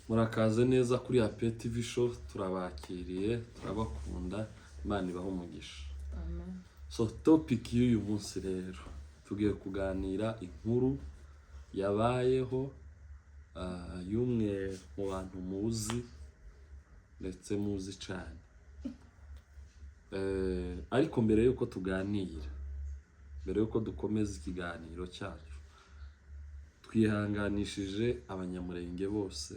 Murakaze neza kuri Ape TV show, turabakiriye, turabakunda, Imana ibahe umugisha. Amen. So topic y'uyu munsi rero tugiye kuganira inkuru yabayeho y'umwe mu bantu muzi ndetse muzi cyane. Ariko mbere yuko tuganira, mbere yuko dukomeza ikiganiro cyacu, twihanganishije abanyamurenge bose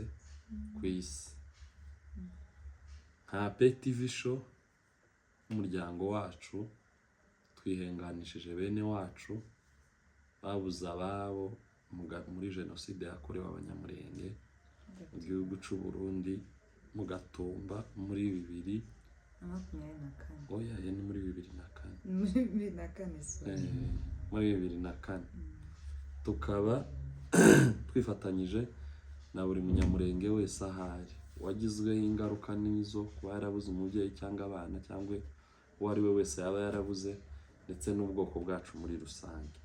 ku isi. Nka Ape TV show umuryango wacu twihanganishije bene wacu babuze ababo muri jenoside yakorewe abanyamurenge mu gihugu cy'u Burundi mu Gatumba muri 2024. Oya, ni muri 2024. Muri 2024 tukaba twifatanyije na buri munyamurenge wese ahari wagizweho ingaruka nizo, kuba yarabuze umubyeyi cyangwa abana cyangwa uwo ari we wese yaba yarabuze, ndetse n'ubwoko bwacu muri rusange.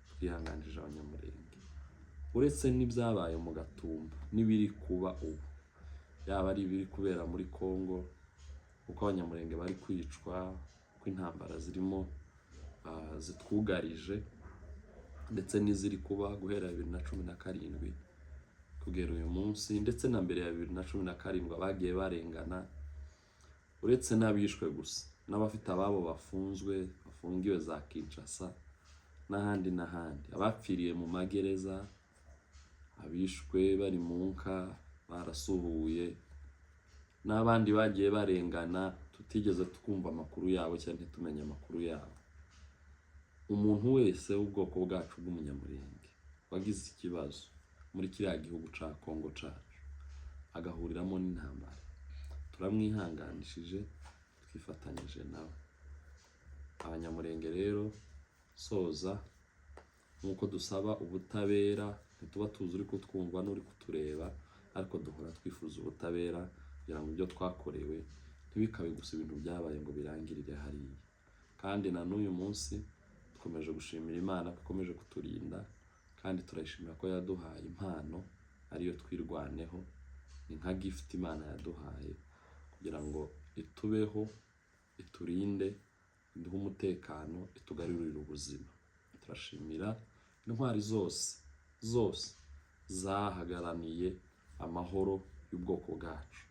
Twihanganije abanyamurenge uretse n'ibyabaye mu Gatumba n'ibiri kuba ubu, yaba ari ibiri kubera muri Kongo uko abanyamurenge bari kwicwa, ko intambara zirimo zitwugarije, ndetse n'iziri kuba guhera 2017 kugera uyu munsi, ndetse na mbere ya 2017 abagiye barengana, uretse n'abishwe gusa n'abafite ababo bafungiwe za Kinshasa n'ahandi n'ahandi, abapfiriye mu magereza, abishwe bari mu nka barasuhuye, n'abandi bagiye barengana tutigeze twumva amakuru yabo cyangwa ntitumenye amakuru yabo. Umuntu wese w'ubwoko bwacu bw'umunyamurenge wagize ikibazo muri kiriya gihugu ca Kongo cacu agahuriramo n'intambara, turamwihanganishije, twifatanyije nawe. Abanyamurenge rero soza nkuko dusaba ubutabera, ntituba tuzi uri kutwumva n'uri kutureba, ariko duhora twifuza ubutabera kugira ngo ibyo twakorewe ntibikabe gusa ibintu byabaye ngo birangirire hariya. Kandi na n'uyu munsi dukomeje gushimira Imana ko ikomeje kuturinda, kandi turayishimira ko yaduhaye impano ariyo twirwaneho. Ni nka gift Imana yaduhaye kugira ngo itubeho, iturinde, iduhe umutekano, itugarurire ubuzima. Turashimira intwari zose zahagaraniye amahoro y'ubwoko bwacu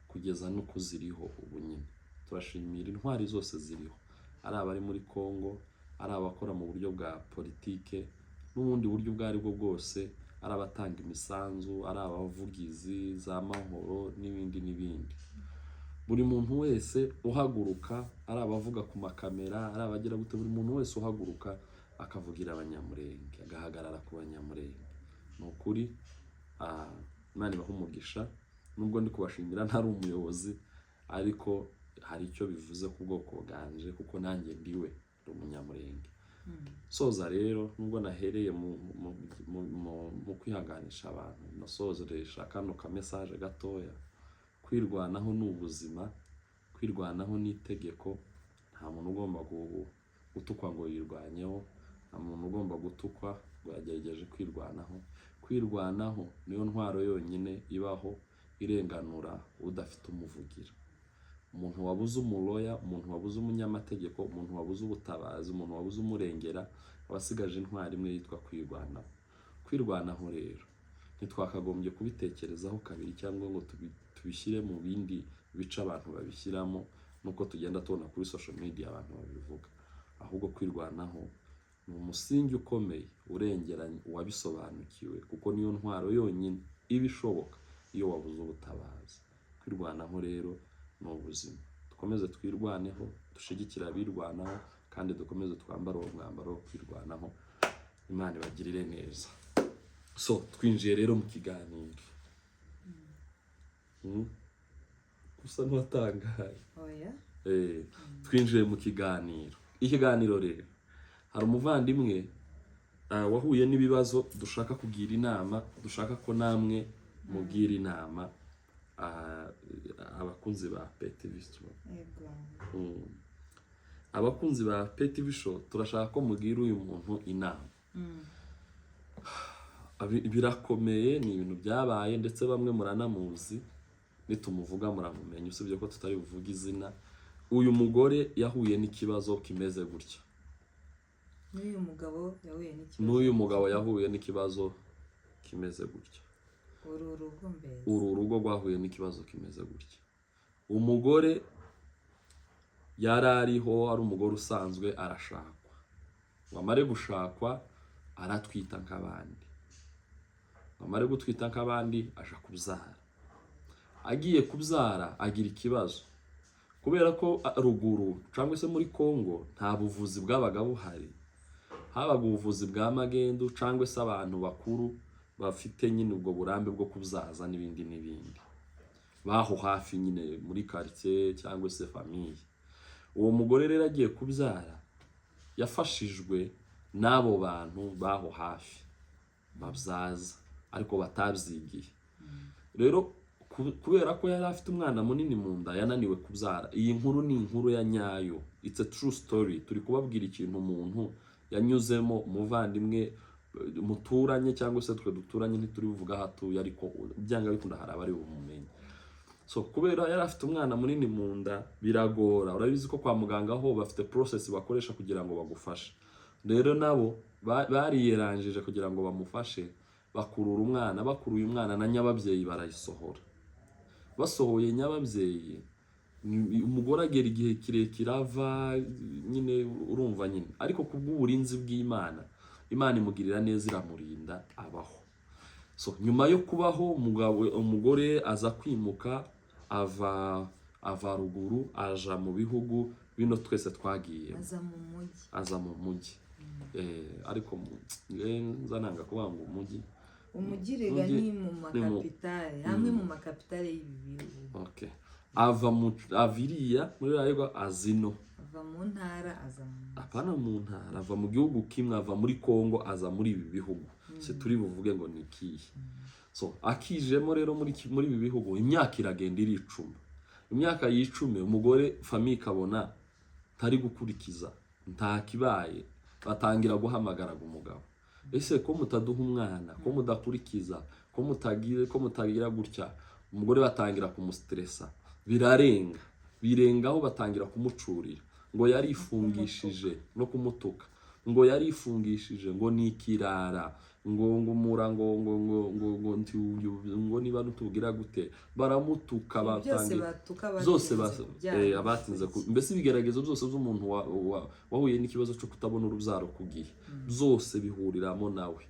kugeza no kuziriho ubu nyine. Turashimira intwari zose ziriho, ari abari muri Kongo, ari abakora mu buryo bwa politike n'ubundi buryo ubwo ari bwo bwose, ari abatanga imisanzu, ari abavugizi za mahoro n'ibindi. Buri muntu wese uhaguruka, ari abavuga ku makamera, ari abagira gute, buri muntu wese uhaguruka akavugira abanyamurenge, agahagarara ku banyamurenge. Ni ukuri Imana ibahe umugisha. Nubwo ndi kubashimira ntari umuyobozi, ariko hari icyo bivuze ku bwoko bwanje, kuko nanjye ndiwe ndi umunyamurenge. Soza rero nubwo nahereye mu kwihanganisha abantu, nasozeresha kano ka message gatoya. Kwirwanaho ni ubuzima, kwirwanaho ni itegeko. Nta muntu ugomba gutukwa ngo yirwanyeho, nta muntu ugomba gutukwa ngo yagerageje kwirwanaho. Kwirwanaho niyo ntwaro yonyine ibaho irenganura udafite umuvugira. Umuntu wabuze umuloya, umuntu wabuze umunyamategeko, umuntu wabuze ubutabazi, umuntu wabuze umurengera, abasigaje intwari imwe yitwa kwirwanaho. Kwirwanaho rero ntitwakagombye kubitekerezaho kabiri cyangwa ngo tubishyire mu bindi bice abantu babishyiramo, nuko tugenda tubona kuri social media abantu babivuga. Ahubwo kwirwanaho ni umusingi ukomeye urengeranye uwabisobanukiwe, kuko niyo ntwaro yonyine ibishoboka iyo wabuze ubutabazi. Kwirwanaho rero ni ubuzima. Dukomeze twirwaneho, dushigikira abirwanaho, kandi dukomeze twambara uwo mwambaro wo kwirwanaho. Imana ibagirire neza. So twinjiye rero mu kiganiro. Gusa ntuwatangaye. Oya. Twinjiye mu kiganiro. Ikiganiro rero hari umuvandimwe wahuye n'ibibazo, dushaka kugira inama, dushaka ko namwe mugira inama abakunzi ba Ape TV show. Abakunzi ba Ape TV show turashaka ko mugira uyu muntu inama. birakomeye, ni ibintu byabaye ndetse bamwe muranamuzi, nitumuvuga muramumenya usibye ko tutari buvuga izina. Uyu mugore yahuye n'ikibazo kimeze gutya. N'uyu mugabo yahuye n'ikibazo kimeze gutya. Uru rugo rwahuye n'ikibazo kimeze gutya. Umugore yarariho ari umugore usanzwe arashakwa. Wamare gushakwa aratwita nk'abandi. Wamare gutwita nk'abandi aja kubyara. Agiye kubyara agira ikibazo. Kubera ko ruguru cyangwa se muri Kongo nta buvuzi bwabaga buhari. Habaga ubuvuzi bwa magendu cyangwa se abantu bakuru bafite nyine ubwo burambe bwo kubyaza n'ibindi n'ibindi. Baho hafi nyine muri quartier cyangwa se famille. Uwo mugore rero agiye kubyara yafashijwe n'abo bantu baho hafi babyaza ariko batabyigiye. Rero kubera ko yari afite umwana munini mu nda yananiwe kubyara. Iyi nkuru ni inkuru ya nyayo, it's a true story. Turi kubabwira ikintu umuntu yanyuzemo, umuvandimwe muturanye cyangwa se twe duturanye ntituri buvuga hatuye, ariko byanga bikunda hari abari bumenye. So kubera yari afite umwana munini mu nda biragora. Urabizi ko kwa muganga ho bafite process bakoresha kugira ngo bagufashe. Rero nabo bariyeranjije kugira ngo bamufashe, bakurura umwana. Bakuruye umwana na nyababyeyi barayisohora. Basohoye nyababyeyi, umugore agera igihe kirekire ava nyine, urumva nyine, ariko kubw'uburinzi bw'Imana, Imana imugirira neza iramurinda abaho. So nyuma yo kubaho umugore aza kwimuka, ava ruguru aja mu bihugu bino twese twagiye, aza mu mujyi. Ariko nzananga kuvuga ngo umugirega ni mu makapitale, hamwe mu makapitale y'ibihugu. Okay. Aviriya muri rayego azino. Ava mu ntara aza apana mu ntara, ava mu gihugu kimwe, ava muri Kongo aza muri ibi bihugu. Se turi buvuge ngo ni kihe. So akijemo rero muri ibi bihugu imyaka iragenda iricuma. Imyaka yicume umugore famille kabona tari gukurikiza, nta kibaye, batangira guhamagaraga umugabo. Ese ko mutaduha umwana, ko mudakurikiza, ko mutagira gutya. Umugore batangira kumustressa, birengaho batangira kumucurira ngo yarifungishije no kumutuka, ngo yarifungishije, ngo nikirara, ngo niba ntugira gute, baramutuka, batangira zose abatinze mbese ibigeragezo byose by'umuntu wahuye n'ikibazo cyo kutabona urubyaro ku gihe, byose bihuriramo nawe.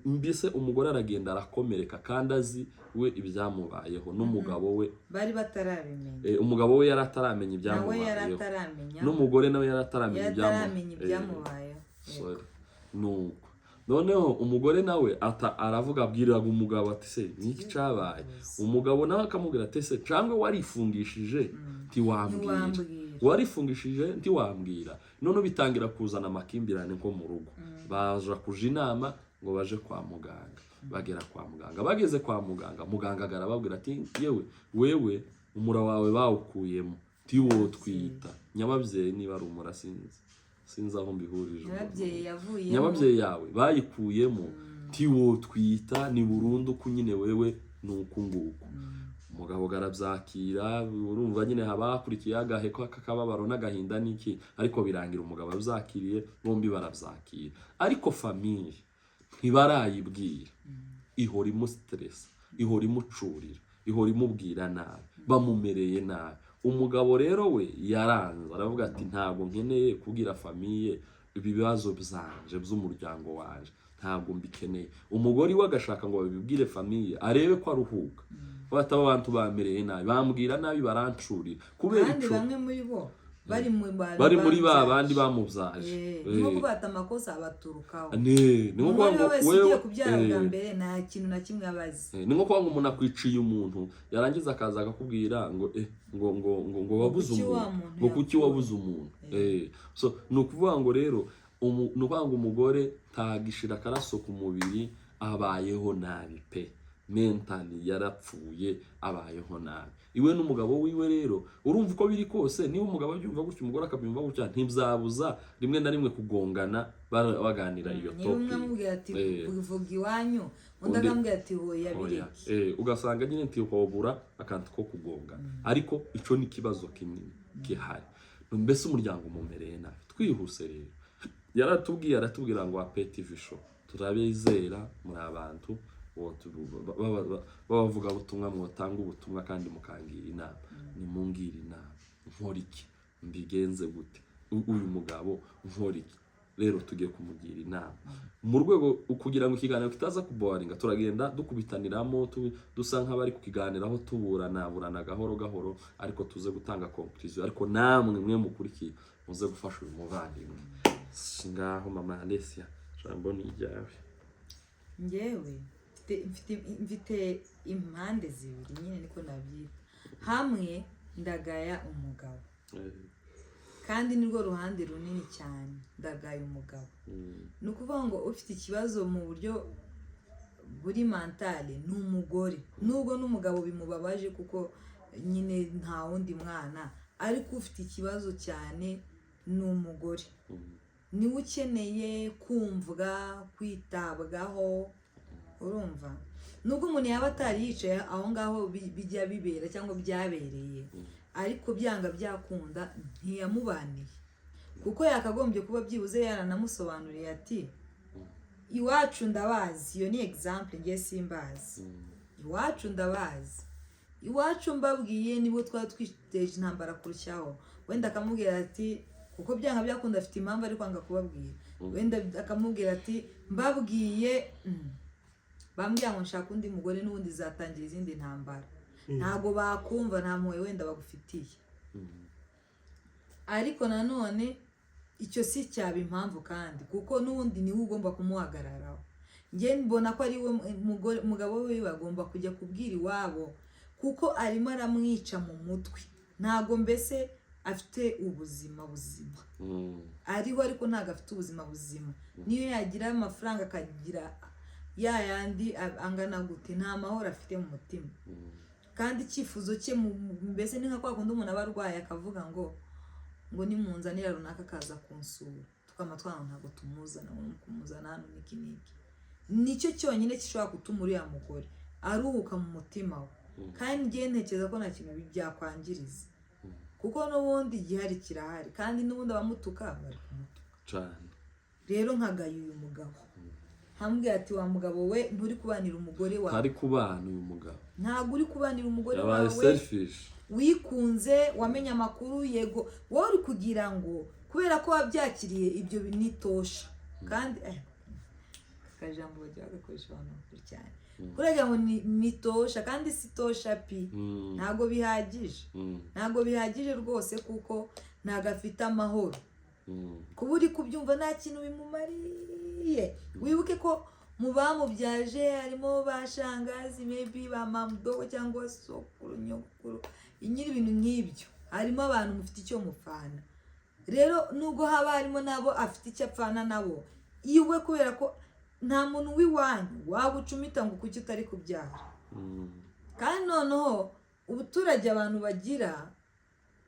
Mbese umugore aragenda arakomereka kandi azi we ibyamubayeho, n'umugabo we bari batarabimenya. Umugabo we yarataramenya ibyamubayeho, n'umugore nawe yarataramenya ibyamubayeho. Nuko noneho umugore nawe aravuga, abwiraga umugabo ati se niki cabaye. Umugabo nawe akamubwira ati se cyangwa warifungishije ntiwambwira, warifungishije ntiwambwira. None bitangira kuzana amakimbirane nko mu rugo. Baje kuja inama ngo baje kwa muganga. Bagera kwa muganga, bageze kwa muganga, muganga arababwira ati wewe umura wawe bawukuyemo, tiwo twita nyababyeyi. Niba ari umura sinzi aho mbihurije. Nyababyeyi yawe bayikuyemo, tiwo twita ni burundu kunyine wewe nuko nguko. Umugabo garabyakira, urumva nyine habakurikiye agaheko kakababaro n'agahinda niki, ariko birangira umugabo abyakiriye, bombi barabyakira. Ariko famille ntibarayibwira, ihora imustressa, ihora imucurira, ihora imubwira nabi, bamumereye nabi. Umugabo rero we yaranze, aravuga ati ntabwo nkeneye kubwira famille ibibazo byanje by'umuryango wanje, ntabwo mbikeneye. Umugore we agashaka ngo babibwire famille arebe ko aruhuka. Bataba abantu bamereye nabi, bambwira nabi, barancurira. Kubera ico bamwe muri bo bari muri babandi bamubyaje, nko kubata amakosa abaturukaho. Ni nko kwa ngo wewe kubyara bwa mbere nta kintu na kimwe abazi. Ni nko kwa ngo umuntu akwiciye umuntu, yarangiza akaza akakubwira ngo wabuze umuntu, ngo kuki wabuze umuntu. So nukuvuga ngo rero nukuvuga ngo umugore tagishira karaso ku mubiri abayeho nabi pe. mentally yarapfuye abayeho nabi. Iwe n'umugabo wiwe rero urumva uko biri kose, niba umugabo abyumva gutyo umugore akabyumva gutyo, ntibyabuza rimwe na rimwe kugongana baganira iyo niba umwe topic. amubwira ati vuga iwanyu, undi akamubwira ati hoya bireke. Ugasanga nyine ntihobura akantu ko kugongana. Ariko ico ni kibazo kinini gihari. Mbese umuryango mumereye nabi. Twihuse rero, aratubwira ngo apeti show turabizera muri abantu bavuga ubutumwa, mwotanga ubutumwa kandi mukangira inama. Nimungira inama, nkora iki, mbigenze gute, uyu mugabo nkora iki? Rero tugiye kumugira inama mu rwego kugira ngo ikiganiro kitaza kuboringa. Turagenda dukubitaniramo dusa nk'abari kukiganiraho burana gahoro gahoro, ariko tuze gutanga conclusion. Ariko namwe mwe mukurikiye muze gufasha uyu muvandimwe. Ngaho mama Alessia, jambo ni ryawe. Njyewe mfite impande zibiri nyine niko nabyita. Hamwe ndagaya umugabo, kandi nirwo ruhande runini cyane. Ndagaya umugabo ni ukuvuga ngo ufite ikibazo mu buryo buri mentale ni umugore, nubwo n'umugabo bimubabaje kuko nyine nta wundi mwana, ariko ufite ikibazo cyane ni umugore. Niwe ukeneye kumvwa, kwitabwaho. Urumva, nubwo umuntu yaba atari yicaye aho ngaho bijya bibera cyangwa byabereye, ariko byanga byakunda ntiyamubaniye, kuko yakagombye kuba byibuze yaranamusobanuriye ati iwacu ndabazi. Iyo ni example, ngiye simbazi. Iwacu ndabazi, iwacu mbabwiye nibo twari twiteje intambara kurushaho. Wenda akamubwira ati, kuko byanga byakunda afite impamvu ariko anga kubabwira. Wenda akamubwira ati mbabwiye bambwira ngo nshaka undi mugore n'ubundi zatangira izindi ntambara. Ntago bakumva, nta mpuhwe wenda bagufitiye. Ariko nanone icyo si cyaba impamvu kandi, kuko n'ubundi niwe ugomba kumuhagararaho. Njye mbona ko ari we mugabo we bagomba kujya kubwira iwabo, kuko arimo aramwica mu mutwe. Ntago mbese afite ubuzima buzima. Ariho ariko ntago afite ubuzima buzima. Niyo yagira amafaranga akagira yandi angana gute, nta mahoro afite mu mutima. Kandi icyifuzo cye mbese ni nka kwa kundi umuntu aba arwaye akavuga ngo nimunzanira runaka akaza kunsura, tukamatwana ntago tumuzana, kumuzana hano niki niki. Nicyo cyonyine gishobora gutuma uriya mugore aruhuka mu mutima we. Kandi ngiye ntekereza ko nta kintu byakwangiriza, kuko n'ubundi igihari kirahari, kandi n'ubundi abamutuka bari kumutuka cyane. Rero nkagaye uyu mugabo, hambwe ati wa mugabo we nturi kubanira umugore wawe. Ari kubana uyu mugabo, ntago uri kubanira umugore wawe, selfish. Wikunze, wamenya amakuru, yego wowe uri kugira ngo kubera ko wabyakiriye ibyo binitosha. Kandi akajambo bajya bagakoresha abantu bakuru cyane, kurega ngo nitosha, kandi sitosha pi. Ntago bihagije, ntago bihagije rwose, kuko ntago afite amahoro. Kuba uri kubyumva nta kintu bimumariye. Wibuke ko mu bamubyaje harimo bashangazi, maybe ba mamudogo cyangwa sokuru, nyokuru, inyiri ibintu nk'ibyo. Harimo abantu mufite icyo mupfana. Rero nubwo haba harimo nabo afite icyo apfana nabo, iwe kubera ko nta muntu w'iwanyu wagucumita ngo kuki utari kubyara. Kandi noneho ubuturage abantu bagira,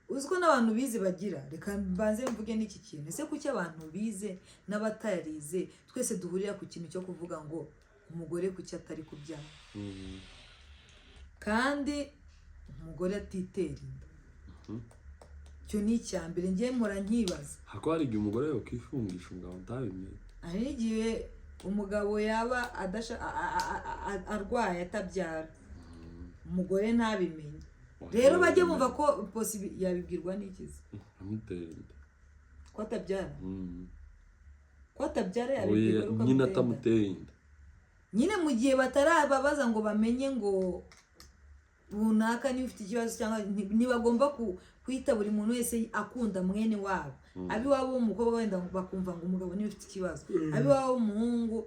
uziko n'abantu bize bagira. Reka mbanze mvuge n'iki kintu, ese kuki abantu bize n'abatarize twese duhurira ku kintu cyo kuvuga ngo umugore kuki atari kubyara? Kandi umugore atitera inda. Cyo ni icyambere ngiye mpora nkibaza. Hako hari igihe umugore yokifungisha umugabo ntabimenye. Hari igihe umugabo yaba arwaye atabyara, umugore ntabimenye. Rero bajye bumva ko yabibwirwa n'ikizi amutera inda ko atabyara. Ko atabyara yabibwirwa nyine atamuteye inda. Nyine mu gihe batarababaza ngo bamenye ngo runaka niba ufite ikibazo, cyangwa ntibagomba kwita buri muntu wese akunda mwene wabo. Abiwabo w'umukobwa wenda bakumva ngo umugabo niba ufite ikibazo, abiwabo w'umuhungu.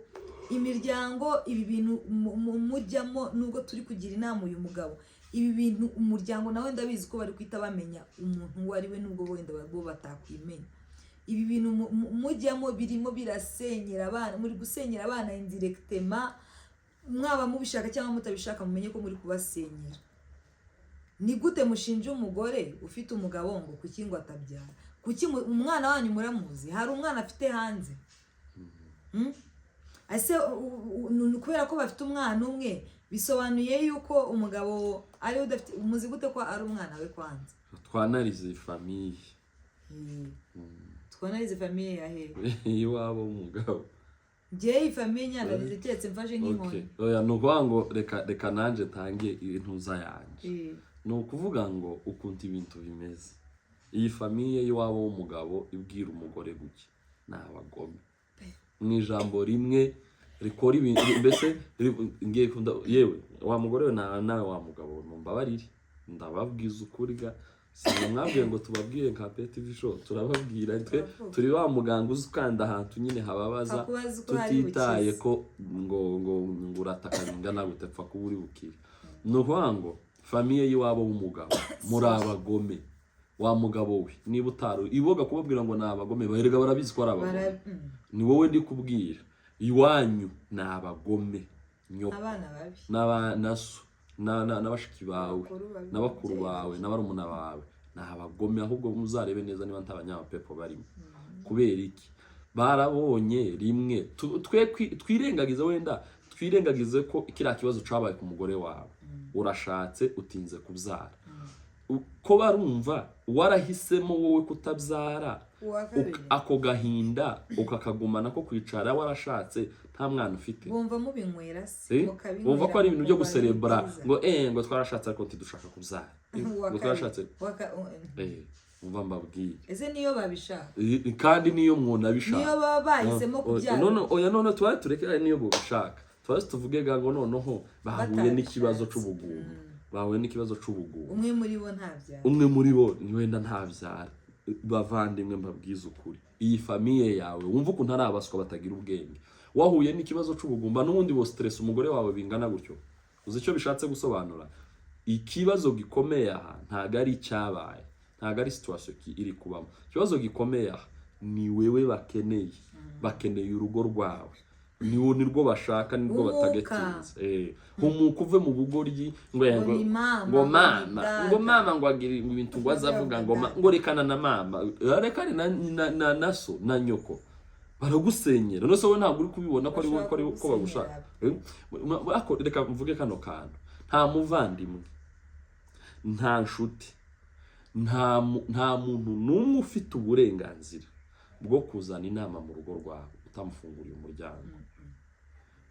Imiryango ibi bintu mujyamo, nubwo turi kugira inama uyu mugabo, ibi bintu umuryango nawe ndabizi ko bari kwita bamenya umuntu uwo ari we, nubwo wenda bo batakwimenya. Ibi bintu mujyamo birimo birasenyera abana, muri gusenyera abana indirectement. mwaba mubishaka cyangwa mutabishaka mumenye ko muri kubasenyera. Ni gute mushinja umugore ufite umugabo ngo kuki ngo atabyara? Kuki umwana wanyu muramuzi? Hari umwana afite hanze? Ase kubera ko bafite umwana umwe bisobanuye yuko umugabo ari udafite umuzi gute ko ari umwana we kwanza? Twanarize famille. Twanarize famille yahe? Iwabo umugabo. Jye famille nyandarize cyetse mfashe nk'inkoni. Oya nukuvuga ngo reka nanje tange intuza yanje. Ni ukuvuga ngo ukuntu ibintu bimeze. Iyi famille y'iwabo w'umugabo ibwira umugore guki n'abagome. Mu ijambo rimwe rikora ibintu mbese ngiye yewe wa mugore we nawe wa mugabo mumbabarire ndababwiza ukuri ga sinamwabwiye ngo tubabwiye nka TV show turababwira twe turi wa muganga uzukanda ahantu nyine hababaza tutitaye ko ngo uratakaringa nawe utapfa kuburi bukire. Nuvuga ngo famille y'iwabo w'umugabo muri abagome. Wa mugabo we niba utaro iboga kubabwira ngo nabagome baherega barabizi ko arabagome. Ni wowe ndi kubwira iwanyu nabagome nyoko abana babi n'abanaso n'abashiki bawe n'abakuru bawe n'abarumuna bawe nabagome. Ahubwo muzarebe neza niba ntabanyapepo barimo. Kubera iki? Barabonye rimwe twirengagize wenda twirengagize ko ikira kibazo cabaye ku mugore wawe. Urashatse utinze kubyara. Ko barumva warahisemo wowe kutabyara ako gahinda ukakagumana ko kwicara warashatse nta mwana ufite. Bumva mubinywera se mukabinywera. Bumva ko ari ibintu byo guserebra ngo twarashatse ariko ntidushaka kubyara. Ngo twarashatse umva mbabwire. Ese niyo babishaka. Kandi niyo mwona bishaka. Niyo baba bahisemo kubyara. Oya none tureke niyo bishaka. Twase tuvuge ngo noneho bahuye n'ikibazo c'ubugumba. Bawe n'ikibazo c'ubugugu. Umwe muri bo ntabyara. Umwe muri bo ni wenda ntabyara. Bavandimwe mbabwiza ukuri. Iyi famille yawe wumva ukuntu ari abaswa batagira ubwenge. Wahuye n'ikibazo c'ubugumba n'ubundi bo stress umugore wawe bingana gutyo. Uzi icyo bishatse gusobanura? Ikibazo gikomeye aha ntago ari cyabaye. Ntago ari situation iri kubamo. Ikibazo gikomeye aha ni wewe bakeneye. Bakeneye urugo rwawe. Nirwo bashaka nirwo batagetinze. Umukuve mu bugoryi ngo mama ngo agira ibintu ngo azavuga ngo rekana na mama rekane na naso na nyoko baragusenyera. No so we ntabwo uri kubibona ko ari ko bagushaka. Reka mvuge kano kantu. Nta muvandimwe nta nshuti nta muntu n'umwe ufite uburenganzira bwo kuzana inama mu rugo rwawe utamufunguriye umuryango.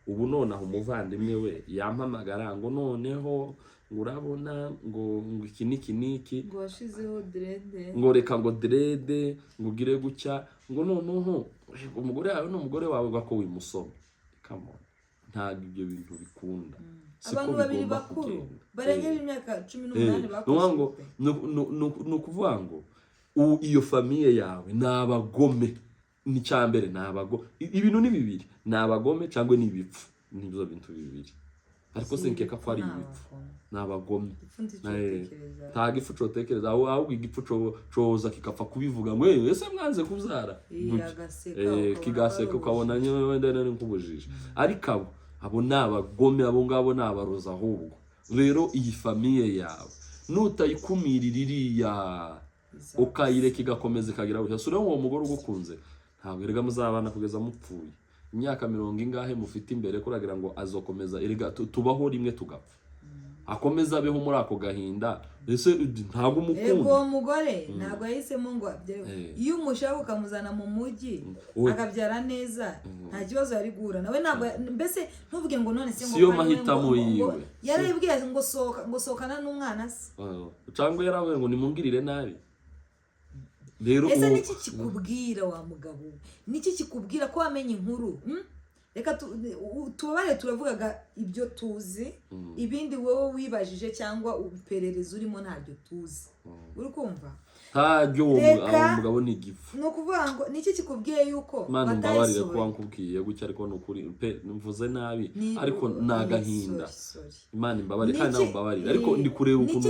Ubu nonaho umuvandimwe we yampamagara ngo noneho ngurabona ngo iki niki ngo washizeho dread ngo reka ngo dread ngo gire gucya ngo noneho umugore wawe n'umugore wawe bako wimusoma. Come on, ntabwo ibyo bintu bikunda. Abantu babiri bakuru barengera imyaka 18 bakoze. No kuvuga ngo iyo famille yawe nabagome. Ni cyambere nabago ibintu ni bibiri nabagome cyangwa ni bipfu. Nizo bintu bibiri. Ariko senkeka ko ari ibipfu nabagome. Ntago ifu cotekereza aho igipfu coza kikapfa kubivuga ngo ese mwanze kubyara. Kigaseka ukabona wenda nkubujije. Ariko abo nabagome abo ngabo nabaroza ahubwo. Rero iyi famille yawe nutayikumirira iriya ukayireka igakomeza ikagira gutya sura uwo mugore ugukunze ntabwo erega muzabana kugeza mupfuye. Imyaka 40 ingahe mufite imbere kuragira ngo azokomeza erega tubaho rimwe tugapfa. Akomeza abeho muri ako gahinda. Ese ntabwo umukunda. Ego mugore ntabwo yahisemo ngo iyo umushaka ukamuzana mu mujyi akabyara neza nta kibazo yari gura nawe ntabwo mbese ntuvuge ngo none se ngo siyo mahitamo yiwe. Yaribwiye ngo sokana n'umwana se. Cyangwa yaravuye ngo nimungirire nabi. Rero ese niki kikubwira wa mugabo? Niki kikubwira ko wamenye inkuru? Reka tubare turavugaga ibyo tuzi ibindi wowe wibajije cyangwa uperereza urimo ntabyo tuzi. Uri kumva? Ntabyo umugabo ni igifu. No kuvuga ngo niki kikubwiye yuko batayisohoye ko wankubwiye gucya ariko no kuri mvuze nabi ariko nagahinda. Imana imbabarire kandi nawe mbabarire ariko ndi kureba ukuntu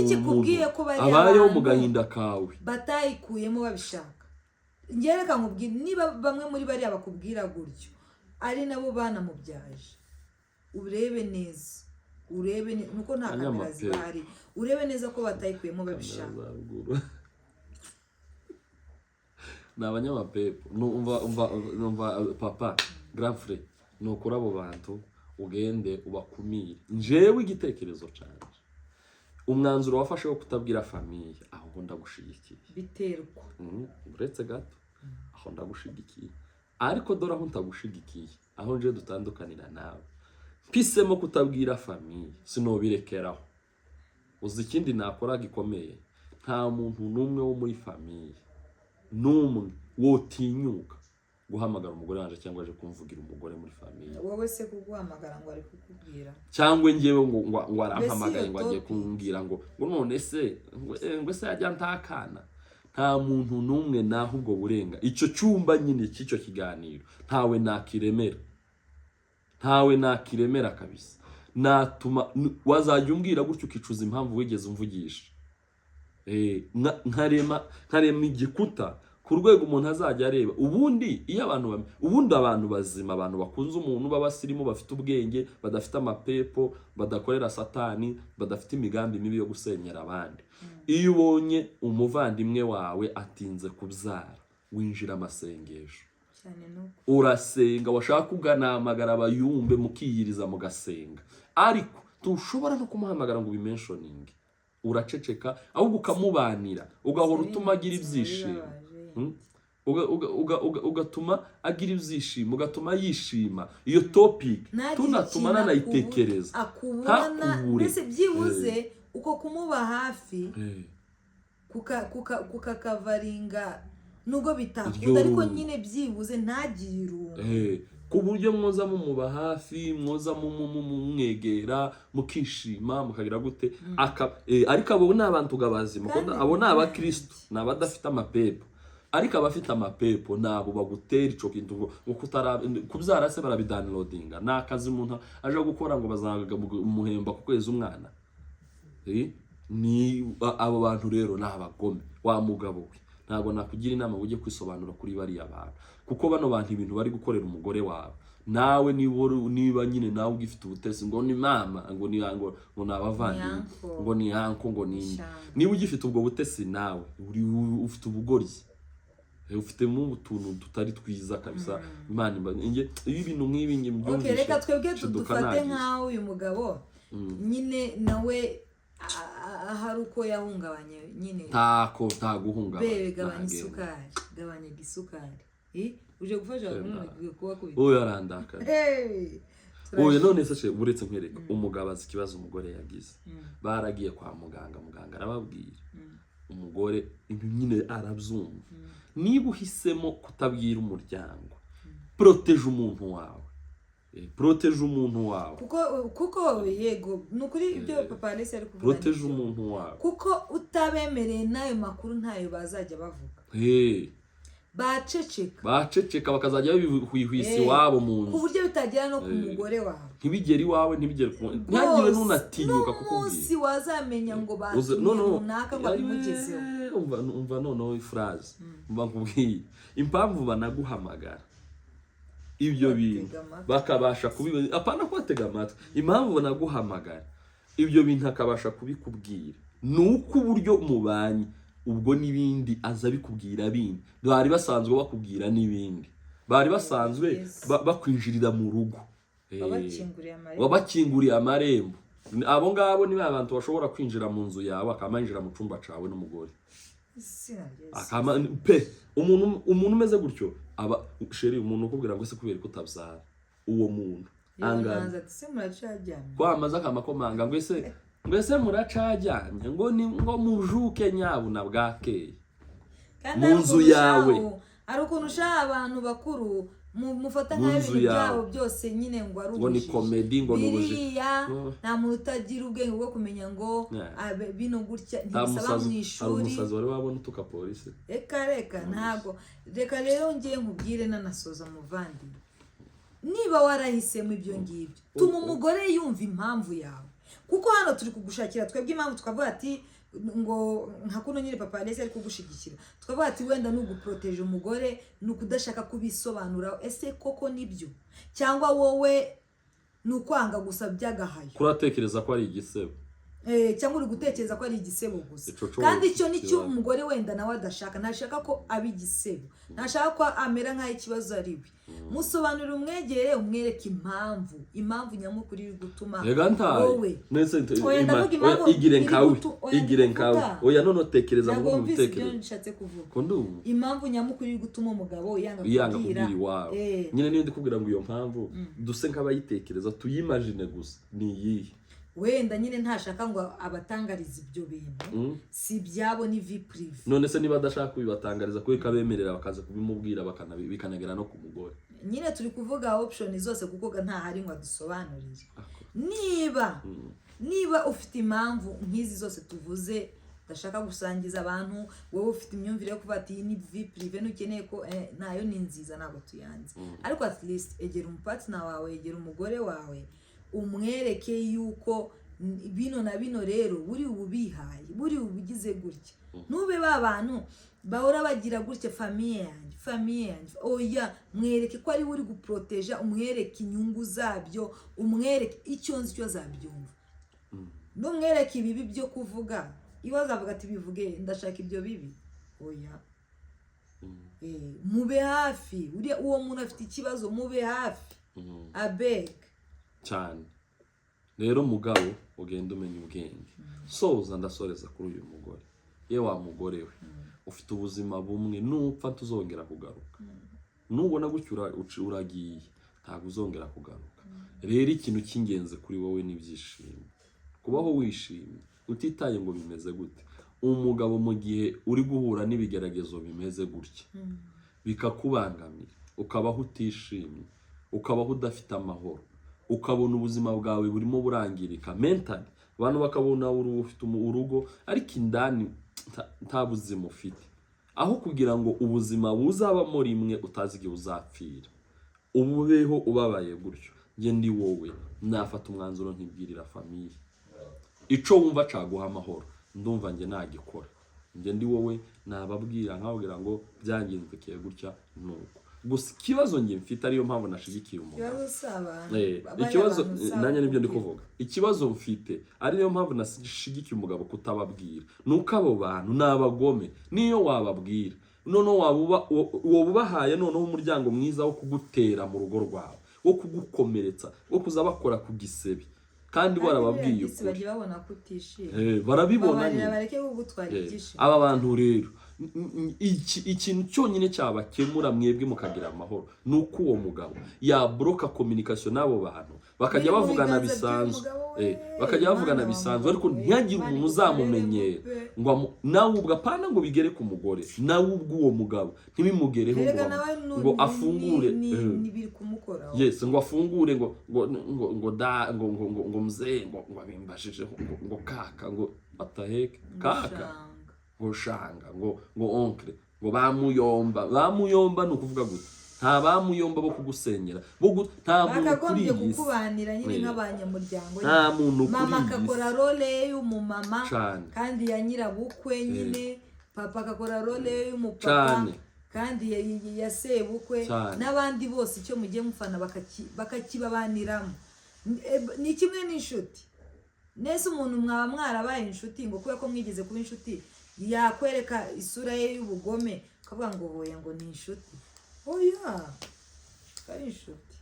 abayeho mu gahinda kawe batayikuyemo babishaka. Ngiye reka nkubwire niba bamwe muri bari abakubwira gutyo ari nabo bana mubyaje urebe neza nuko nta kamera zibari urebe neza ko batayikuyemo babishaka ni abanyamapepo numva papa grand frère nukuri abo bantu ugende ubakumire njewe igitekerezo canje umwanzuro wafashe wo kutabwira famiye aho ndagushigikiye biterwa uretse gato aho ndagushigikiye ariko dore aho ntagushigikiye aho nje dutandukanira nawe mpisemo kutabwira famiye sinobirekeraho uzi ikindi nakora gikomeye nta muntu numwe wo muri famiye numwe wotinyuka guhamagara umugore wanje cyangwa aje kumvugira umugore muri famiye wowe se kuguhamagara ngo ari kukubwira cyangwa ngewe ngo arampamagaye ngo agiye kumbwira ngo none se ngo se yajya ntakana nta muntu numwe naho ubwo burenga icyo cyumba nyine cy'icyo kiganiro ntawe nakiremera kabisa natuma wazajya umbwira gutyo ukicuza impamvu wigeze umvugisha nkarema igikuta ku rwego umuntu azajya areba ubundi abantu bazima abantu bakunze umuntu b'abasirimu bafite ubwenge badafite amapepo badakorera satani badafite imigambi mibi yo gusenyera abandi iyo ubonye umuvandimwe wawe atinze kubyara winjira amasengesho urasenga washaka uganamagara abayumbe mukiyiriza mugasenga ariko tushobora no kumuhamagara ngo ubimentioning uraceceka ahubwo ukamubanira ugahora utuma agira ibyishimo ugatuma agira ibyishimo ugatuma yishima iyo topic tunatuma nanayitekereza akubona mbese byibuze uko kumuba hafi kukakavaringa nubwo bitakunda ariko nyine byibuze ntagire irungu ku buryo mwoza mumuba hafi mwoza mumwegera mukishima mukagira gute ariko abo ni abantu gabazima abo ni abakristo ni abadafite amapepo ariko abafite amapepo nabo bagutera ico kintu ngo kubyara se barabidownloadinga nakazi umuntu aje gukora ngo bazaga muhemba ku kwezi umwana ni abo bantu rero nabagome wa mugabo we ntago nakugira inama ujye kwisobanura kuri bari abantu kuko bano bantu ibintu bari gukorera umugore wawe nawe niba nyine nawe ugifite ubutesi ngo ni mama ngo ni abavandimwe ngo ni yanko ngo ni niba ugifite ubwo butesi nawe ufite ubugoryi ufitemo utuntu tutari twiza kabisa imana iyo ibintu nk'ibi ngiye byumvishe reka twebwe dufate nkaho uyu mugabo nyine nawe hari uko yahungabanye nyine taguhungabanye gabanya igisukari uje gufasha abantu kuba kubita oya arandaka oya none se buretse nkwereka umugabo azi ikibazo umugore yagize baragiye kwa muganga arababwira umugore nyine arabyumva niba uhisemo kutabwira umuryango protege umuntu wawe kuko yego nukuri ibyo papa Alexis ari kuvuga protege umuntu wawe kuko utabemereye nayo makuru ntayo bazajya bavuga baceceka bakazajya babihwihwisa iwabo mu nzu ku buryo bitagera no ku mugore wawe ntibigere iwawe ntibigere ntagire n'unatinyuka kukubwira umunsi wazamenya ngo runaka ngo bimugezeho umva noneho phrase mba nkubwiye impamvu banaguhamagara ibyo bintu bakabasha kubibona apana kwatega amatwi impamvu banaguhamagara ibyo bintu akabasha kubikubwira nuko uburyo mubanye ubwo nibindi aza bikubwira bindi bari basanzwe bakubwira nibindi bari basanzwe bakwinjirira mu rugo babakinguriye amarembo abo ngabo niba abantu bashobora kwinjira mu nzu yawe akamanjira mu cyumba cawe n'umugore umuntu umeze gutyo sheri umuntu ukubwira ngo se kubera ko utabyara uwo muntu angana kwamaza akamakomanga ngo ese muracajyanye ngo mujuke nyabuna bwakeye mu nzu yawe ari ukuntu ushaka abantu bakuru mufata nk'ibintu byabo byose nyine ngo ari ngo ni comedy ngo ni biriya nta muntu utagira ubwenge bwo kumenya ngo bino gutya ntibisaba mu ishuri ari umusazi wari wabona utuka polisi reka ntago reka rero ngiye nkubwire nanasoza muvandimwe niba warahisemo ibyo ngibyo tuma umugore yumva impamvu yawe kuko hano turi kugushakira twebwe impamvu tukavuga ati ngo nka kuno nyine papa Alexis ari kugushigikira tukavuga ati wenda nuguproteje umugore nukudashaka kubisobanura ese koko nibyo cyangwa wowe ni ukwanga gusa by'agahayo kuratekereza ko ari igisebo cyangwa uri gutekereza ko ari igisebo gusa Ico co kandi icyo ni cyo kiba. umugore wenda nawe adashaka ntashaka ko aba igisebo ntashaka ko amera nk'aho ikibazo ari we musobanurira umwegere umwereke impamvu nyamukuru iri gutuma Ega ntaye wowe nese Oya, ndavuga impamvu igire iri nkawe gutu- oya, igire ndivuga. nkawe oya none tekereza ngo ntabwo mvise ibyo mutekereza nshatse kuvuga ko ndumva impamvu nyamukuru iri gutuma umugabo yanga kubwira iwawe nyine niyo ndi kubwira ngo iyo mpamvu duse nk'abayitekereza tuyimagine gusa ni iyihe wenda nyine ntashaka ngo abatangarize ibyo bintu si ibyabo ni vi prive none se niba adashaka kubibatangariza kuko abemerera bakaza kubimubwira bikanagera no ku mugore nyine turi kuvuga option zose kuko ntahari ngo adusobanurire niba ufite impamvu nk'izi zose tuvuze udashaka gusangiza abantu wowe ufite imyumvire yo kuvuga ati iyi ni vi prive nukeneye ko nayo ni nziza ntabwo tuyanze ariko at least egera umupartner wawe egera umugore wawe umwereke yuko bino na bino rero buri ububihaye buri ubugize gutya nube ba bantu bahora bagira gutya famiye yanjye oya mwereke ko ari uri guproteja umwereke inyungu zabyo umwereke icyo nzi cyo zabyumva numwereke ibibi byo kuvuga iyo azavuga ati bivuge ndashaka ibyo bibi oya mube hafi uwo muntu afite ikibazo mube hafi abeg cyane rero mugabo ugenda umenya ubwenge soza ndasoreza kuri uyu mugore ye wa mugore we ufite ubuzima bumwe nupfa tuzongera kugaruka nubona gutyo uragiye ntabwo uzongera kugaruka rero ikintu cy'ingenzi kuri wowe n'ibyishimo kubaho wishimye utitaye ngo bimeze gute umugabo mu gihe uri guhura n'ibigeragezo bimeze gutya bikakubangamira ukabaho utishimye ukabaho udafite amahoro ukabona ubuzima bwawe burimo burangirika mentally abantu bakabona ufite urugo ariko indani nta buzima ufite aho kugira ngo ubuzima buzabamo rimwe utazi igihe uzapfira ububeho ubabaye gutyo njye ndi wowe nafata umwanzuro ntibwirira famiye ico wumva caguha amahoro ndumva njye nagikora njye ndi wowe nababwira nkababwira ngo byangenzekiye gutya nuko gusa ikibazo njye mfite ariyo mpamvu nashigikiye umugabo ikibazo nanye nibyo ndi kuvuga ikibazo mfite ariyo mpamvu nashigikiye umugabo kutababwira nuko abo bantu nabagome niyo wababwira none waba ubahaye noneho umuryango mwiza wo kugutera mu rugo rwawe wo kugukomeretsa wo kuza bakora ku gisebe kandi barababwiye ukuri babona ko utishimye barabibona bareke kugutwara ibyishimo aba bantu rero ikintu cyonyine cyabakemura mwebwe mukagira amahoro nuko uwo mugabo yabroka communication n'abo bantu bakajya bavugana bisanzwe ariko ntihagire umuntu uzamumenyera ngo nawe ubwo apana ngo bigere ku mugore nawe ubwo uwo mugabo ntibimugereho ngo afungure yes ngo afungure ngo mzee ngo abimbashije ngo kaka ngo ataheke kaka ngo shanga ngo onkle ngo bamuyomba nukuvuga gute nta bamuyomba bo kugusenyera nta muntu kuri iyi kukubanira nyine nk'abanyamuryango nta muntu kuri iyi mama akakora role y'umumama kandi ya nyirabukwe nyine papa akakora role y'umupapa kandi ya sebukwe n'abandi bose icyo mugiye mufana bakakibabaniramo ni kimwe n'inshuti nese umuntu mwaba mwarabaye inshuti ngo kubera ko mwigeze kuba inshuti yakwereka isura ye y'ubugome kavuga ngo hoya ngo ni inshuti oya ari inshuti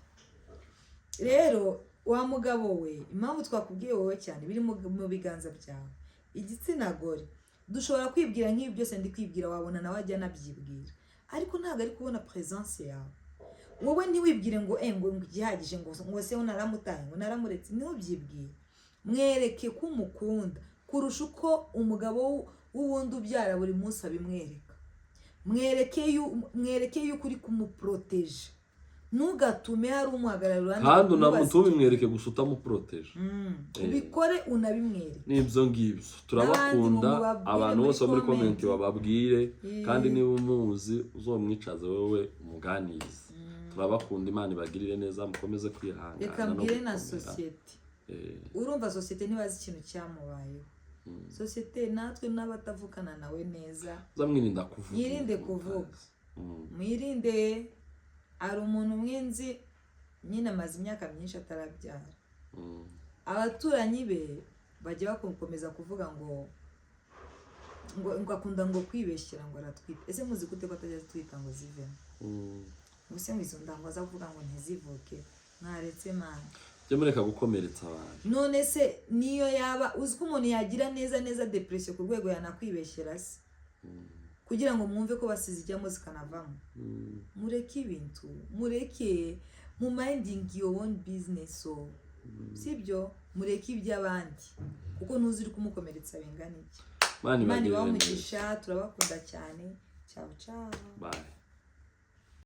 rero wa mugabo we impamvu twakubwiye wowe cyane biri mu biganza byawe igitsina gore dushobora kwibwira nk'ibi byose ndi kwibwira wabona nawe ajya nabyibwira ariko ntabwo ari kubona presence yawe wowe ntiwibwire ngo ngo igihagije ngo se naramutaye ngo naramuretse ntubyibwire mwereke ko umukunda kurusha uko umugabo w'uwundi ubyara buri munsi abimwereka mwereke yuko uri kumuproteje ntugatume hari umuhagarara kandi ntubimwereke gusa utamuproteje ubikore unabimwereke n'ibyo ngibyo turabakunda abantu bose bo muri comment bababwire kandi niba umuzi uzomwicaze wowe umuganize turabakunda Imana ibagirire neza mukomeze kwihangana reka mbwire na societe urumva societe ntibazi ikintu cyamubayeho societe natwe n'abatavukana nawe neza mwirinde kuvuga mwirinde ari umuntu mwinzi nyine amaze imyaka myinshi atarabyara abaturanyi be bajya bakomeza kuvuga ngo akunda ngo kwibeshyira ngo aratwite. Ese muzi gute ko atajya twita ngo zivemo? Ubuse ngo izo ndango azavuga ngo ntizivuke, mwaretse mana byo mureka gukomeretsa abantu. None se niyo yaba uzi ko umuntu yagira neza depression ku rwego yanakwibeshyera se kugira ngo mwumve ko basize ijyamo zikanavamo. Mureke ibintu, mureke mu minding your own business, so sibyo, mureke iby'abandi kuko ntuzi uri kumukomeretsa bingana iki. Imana ibahe umugisha, turabakunda cyane. Ciao ciao. Bye.